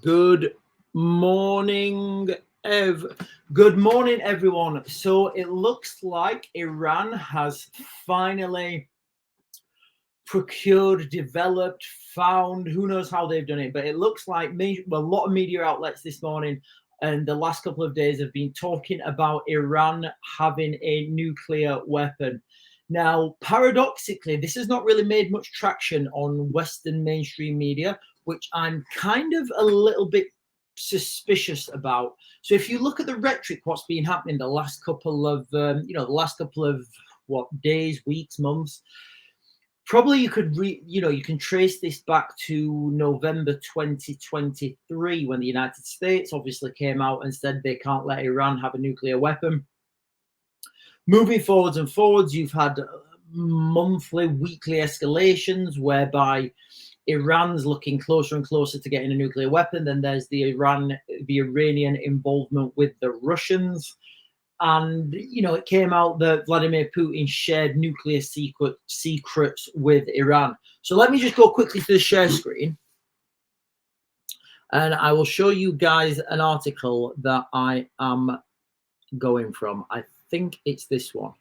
Good morning, Good morning, everyone. So it looks like Iran has finally procured, developed, found. Who knows how they've done it? But it looks like a lot of media outlets this morning and the last couple of days have been talking about Iran having a nuclear weapon. Now, paradoxically, this has not really made much traction on Western mainstream media, which I'm kind of a little bit suspicious about. So if you look at the rhetoric, what's been happening the last couple of, days, weeks, months, probably you could you can trace this back to November 2023 when the United States obviously came out and said they can't let Iran have a nuclear weapon. Moving forwards, you've had monthly, weekly escalations whereby Iran's looking closer and closer to getting a nuclear weapon. Then there's the Iranian involvement with the Russians. And, it came out that Vladimir Putin shared nuclear secrets with Iran. So let me just go quickly to the share screen. And I will show you guys an article that I am going from. I think it's this one.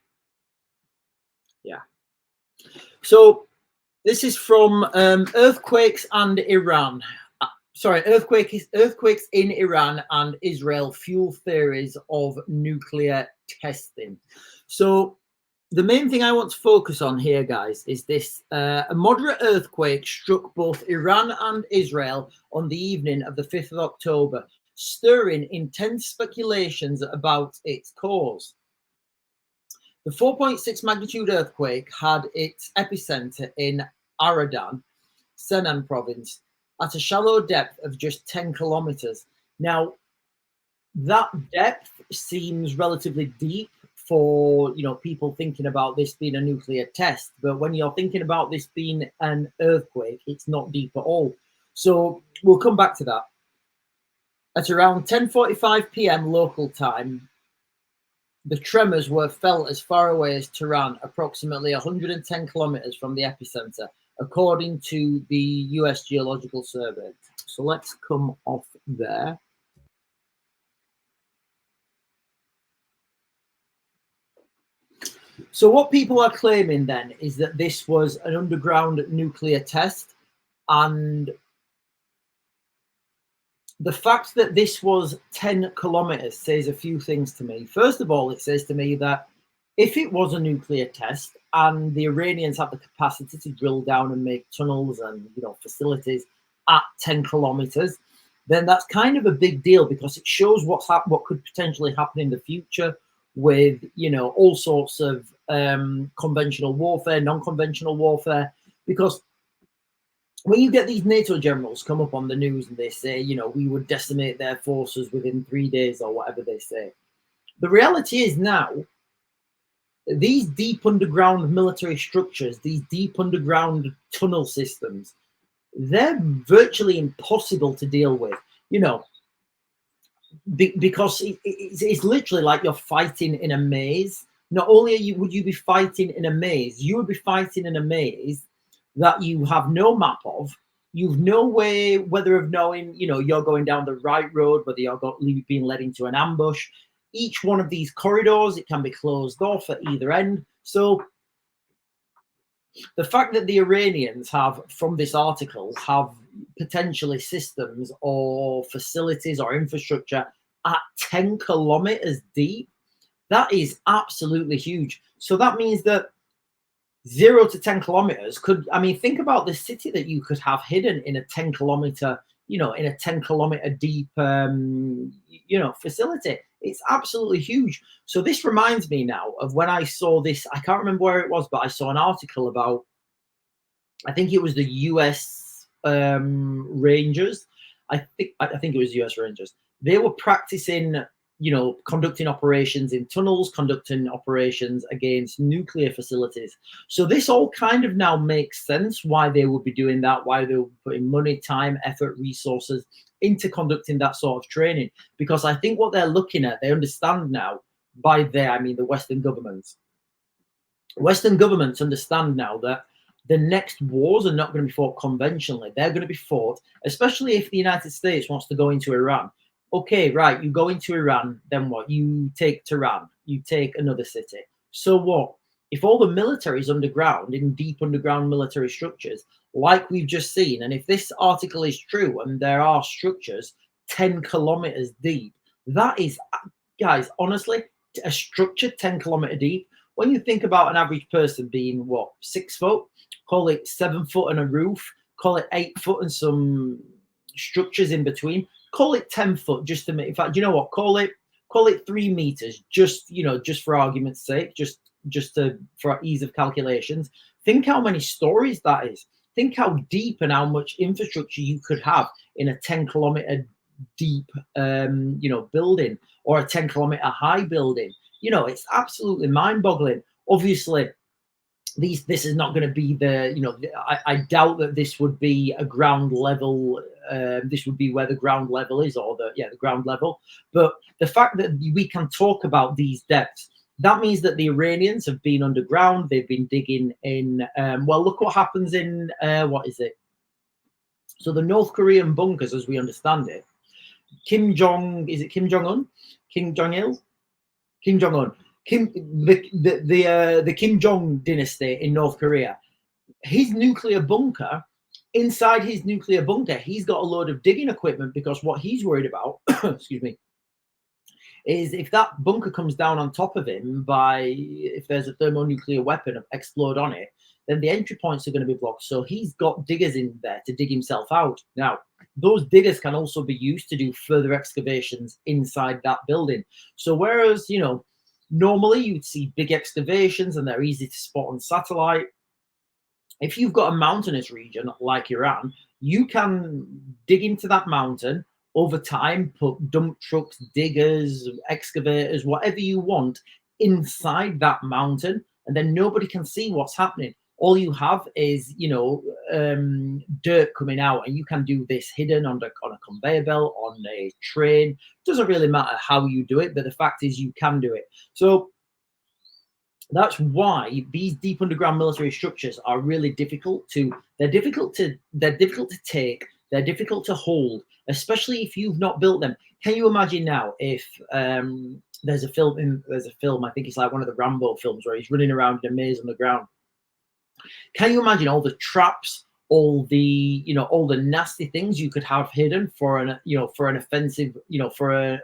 Yeah. So this is from Earthquakes and Iran. Earthquakes in Iran and Israel fuel theories of nuclear testing. So the main thing I want to focus on here, guys, is this. A moderate earthquake struck both Iran and Israel on the evening of the 5th of October, stirring intense speculations about its cause. The 4.6 magnitude earthquake had its epicenter in Aradan, Senan province, at a shallow depth of just 10 kilometers. Now, that depth seems relatively deep for people thinking about this being a nuclear test, but when you're thinking about this being an earthquake, it's not deep at all. So we'll come back to that. At around 10:45 p.m. local time, the tremors were felt as far away as Tehran, approximately 110 kilometers from the epicenter, according to the US Geological Survey. So let's come off there. So what people are claiming then is that this was an underground nuclear test, and the fact that this was 10 kilometers says a few things to me. First of all, it says to me that if it was a nuclear test and the Iranians have the capacity to drill down and make tunnels and facilities at 10 kilometers, then that's kind of a big deal, because it shows what could potentially happen in the future with all sorts of conventional warfare, non-conventional warfare. Because when you get these NATO generals come up on the news and they say, we would decimate their forces within 3 days or whatever they say, the reality is now these deep underground military structures, these deep underground tunnel systems, they're virtually impossible to deal with, because it's literally like you're fighting in a maze. Not only would you be fighting in a maze, you would be fighting in a maze that you have no map of. You've no way, whether of knowing, you're going down the right road, whether you're being led into an ambush. Each one of these corridors, it can be closed off at either end. So the fact that the Iranians have, from this article, have potentially systems or facilities or infrastructure at 10 kilometers deep, that is absolutely huge. So that means that 0 to 10 kilometers think about the city that you could have hidden in a 10 kilometer, in a 10 kilometer deep, facility. It's absolutely huge. So this reminds me now of when I saw this. I can't remember where it was, but I saw an article about, I think it was the US Rangers. I think it was US Rangers. They were practicing, conducting operations in tunnels, conducting operations against nuclear facilities. So this all kind of now makes sense why they would be doing that, why they would be putting money, time, effort, resources into conducting that sort of training. Because I think what they're looking at, they understand now, by they, I mean the Western governments. Western governments understand now that the next wars are not going to be fought conventionally. They're going to be fought, especially if the United States wants to go into Iran. Okay, right, you go into Iran, then what? You take Tehran, you take another city. So what? If all the military is underground, in deep underground military structures, like we've just seen, and if this article is true and there are structures 10 kilometers deep, that is, guys, honestly, a structure 10 kilometer deep, when you think about an average person being what, 6 foot, call it 7 foot and a roof, call it 8 foot and some structures in between, call it 10 foot, just to make, in fact, you know what, call it 3 meters, just, you know, just for argument's sake, just for ease of calculations. Think how many stories that is. Think how deep and how much infrastructure you could have in a 10 kilometer deep, you know, building, or a 10 kilometer high building. You know, it's absolutely mind boggling. Obviously, this is not going to be the, you know, I doubt that this would be a ground level. This would be where the ground level is, or the ground level. But the fact that we can talk about these depths, that means that the Iranians have been underground. They've been digging in. Well, look what happens in what is it? So the North Korean bunkers, as we understand it, Kim Jong, is it Kim Jong Un, Kim Jong Il, Kim Jong Un, the Kim Jong dynasty in North Korea. His nuclear bunker, inside his nuclear bunker, he's got a load of digging equipment, because what he's worried about, excuse me, is if that bunker comes down on top of him, if there's a thermonuclear weapon explode on it, then the entry points are going to be blocked. So he's got diggers in there to dig himself out. Now, those diggers can also be used to do further excavations inside that building. So whereas, you know, normally you'd see big excavations and they're easy to spot on satellite, if you've got a mountainous region like Iran, you can dig into that mountain over time, put dump trucks, diggers, excavators, whatever you want inside that mountain, and then nobody can see what's happening. All you have is, you know, dirt coming out, and you can do this hidden on a conveyor belt, on a train. Doesn't really matter how you do it, but the fact is you can do it. So that's why these deep underground military structures are really difficult to take, they're difficult to hold, especially if you've not built them. Can you imagine now if there's a film, I think it's like one of the Rambo films, where he's running around in a maze on the ground. Can you imagine all the traps, all the, you know, all the nasty things you could have hidden for an, you know, for an offensive, you know, for an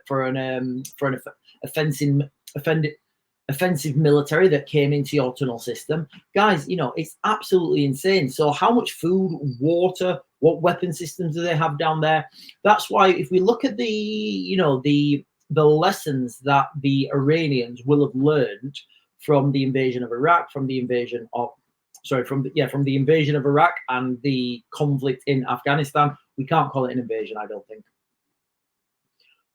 offensive military that came into your tunnel system? Guys, you know, it's absolutely insane. So how much food, water, what weapon systems do they have down there? That's why if we look at the, you know, the lessons that the Iranians will have learned from the invasion of Iraq, from the invasion of Iraq and the conflict in Afghanistan. We can't call it an invasion, I don't think.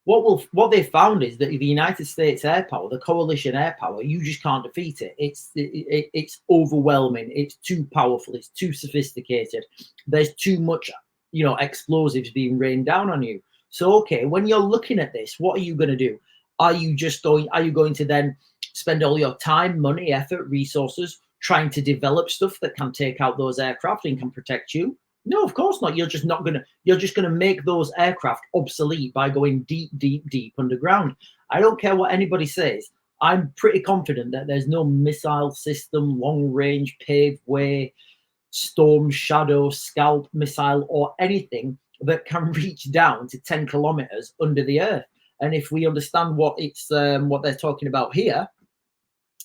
What they found is that the United States air power, the coalition air power, you just can't defeat it. It's overwhelming. It's too powerful. It's too sophisticated. There's too much, you know, explosives being rained down on you. So, okay, when you're looking at this, what are you going to do? Are you going to then spend all your time, money, effort, resources trying to develop stuff that can take out those aircraft and can protect you? No, of course not. You're just gonna make those aircraft obsolete by going deep, deep, deep underground. I don't care what anybody says. I'm pretty confident that there's no missile system, long range, paved way, Storm Shadow, Scalp missile, or anything that can reach down to 10 kilometers under the earth. And if we understand what they're talking about here,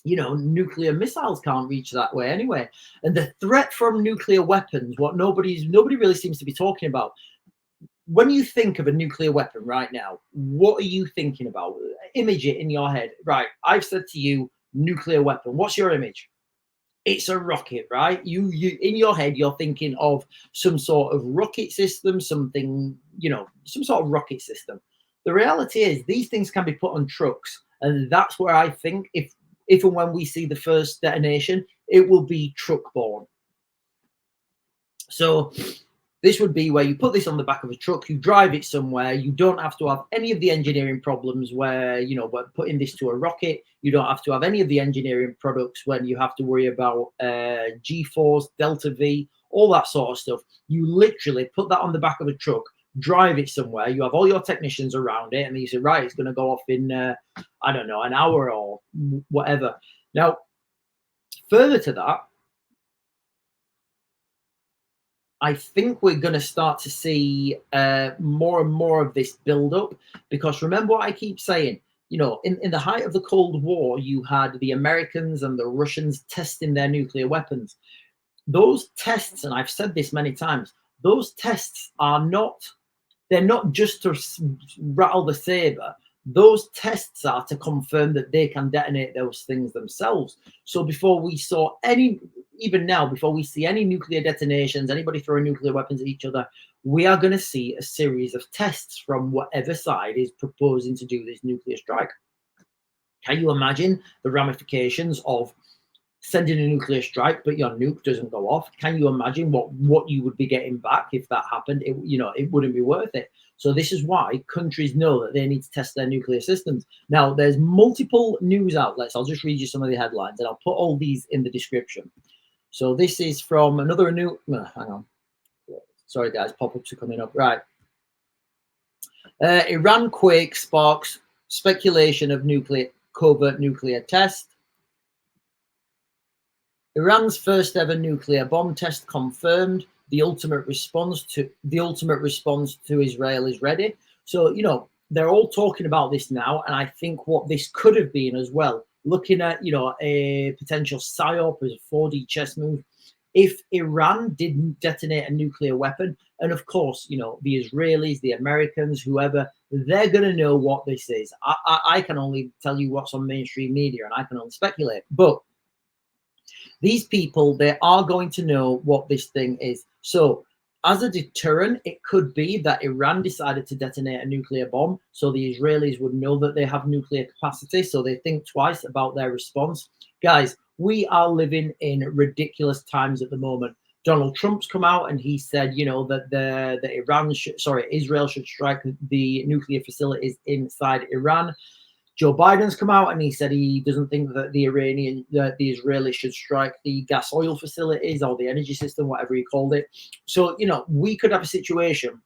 you know, nuclear missiles can't reach that way anyway. And the threat from nuclear weapons, what nobody really seems to be talking about. When you think of a nuclear weapon right now, what are you thinking about? Image it in your head. Right, I've said to you, nuclear weapon. What's your image? It's a rocket, right? You in your head, you're thinking of some sort of rocket system, something, you know, some sort of rocket system. The reality is these things can be put on trucks. And that's where I think if and when we see the first detonation, it will be truck borne. So This would be where you put this on the back of a truck, you drive it somewhere, you don't have to have any of the engineering problems where, you know, by putting this to a rocket, you don't have to have any of the engineering products when you have to worry about G-force, delta V, all that sort of stuff. You literally put that on the back of a truck, drive it somewhere, you have all your technicians around it, and you say, right, it's going to go off in, I don't know, an hour or whatever. Now, further to that, I think we're going to start to see more and more of this build up, because remember what I keep saying, you know, in the height of the Cold War, you had the Americans and the Russians testing their nuclear weapons. Those tests, and I've said this many times, those tests are not, they're not just to rattle the saber. Those tests are to confirm that they can detonate those things themselves. So before we saw any, even now, before we see any nuclear detonations, anybody throwing nuclear weapons at each other, we are going to see a series of tests from whatever side is proposing to do this nuclear strike. Can you imagine the ramifications of sending a nuclear strike, but your nuke doesn't go off? Can you imagine what you would be getting back if that happened? It, you know, it wouldn't be worth it. So this is why countries know that they need to test their nuclear systems. Now, there's multiple news outlets. I'll just read you some of the headlines, and I'll put all these in the description. So this is from another new, hang on. Sorry, guys, pop-ups are coming up. Right. Iran quake sparks speculation of covert nuclear test. Iran's first ever nuclear bomb test confirmed. The ultimate response to Israel is ready. So, you know, they're all talking about this now, and I think what this could have been as well, looking at, you know, a potential psyop as a 4D chess move, if Iran didn't detonate a nuclear weapon, and of course, you know, the Israelis, the Americans, whoever, they're going to know what this is. I can only tell you what's on mainstream media, and I can only speculate, but these people, they are going to know what this thing is. So as a deterrent, it could be that Iran decided to detonate a nuclear bomb, so the Israelis would know that they have nuclear capacity, so they think twice about their response. Guys, we are living in ridiculous times at the moment. Donald Trump's come out and he said, you know, that Israel should strike the nuclear facilities inside Iran. Joe Biden's come out and he said he doesn't think that the Israelis should strike the gas oil facilities or the energy system, whatever he called it. So, you know, we could have a situation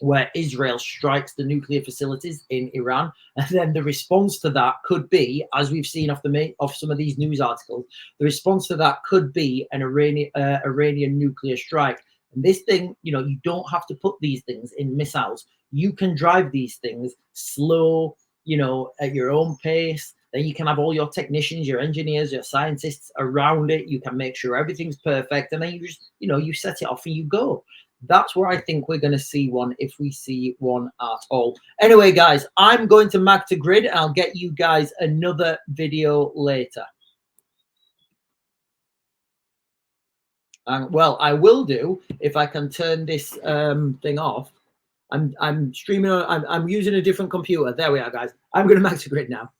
where Israel strikes the nuclear facilities in Iran, and then the response to that could be, as we've seen off some of these news articles, the response to that could be an Iranian nuclear strike. And this thing, you know, you don't have to put these things in missiles. You can drive these things slow, you know, at your own pace. Then you can have all your technicians, your engineers, your scientists around it. You can make sure everything's perfect, and then you just, you know, you set it off and you go. That's where I think we're going to see one, if we see one at all. Anyway, guys, I'm going to Mag to Grid, and I'll get you guys another video later. Well, I will do if I can turn this thing off. I'm streaming. I'm using a different computer. There we are, guys. I'm going to Mag to Grid now.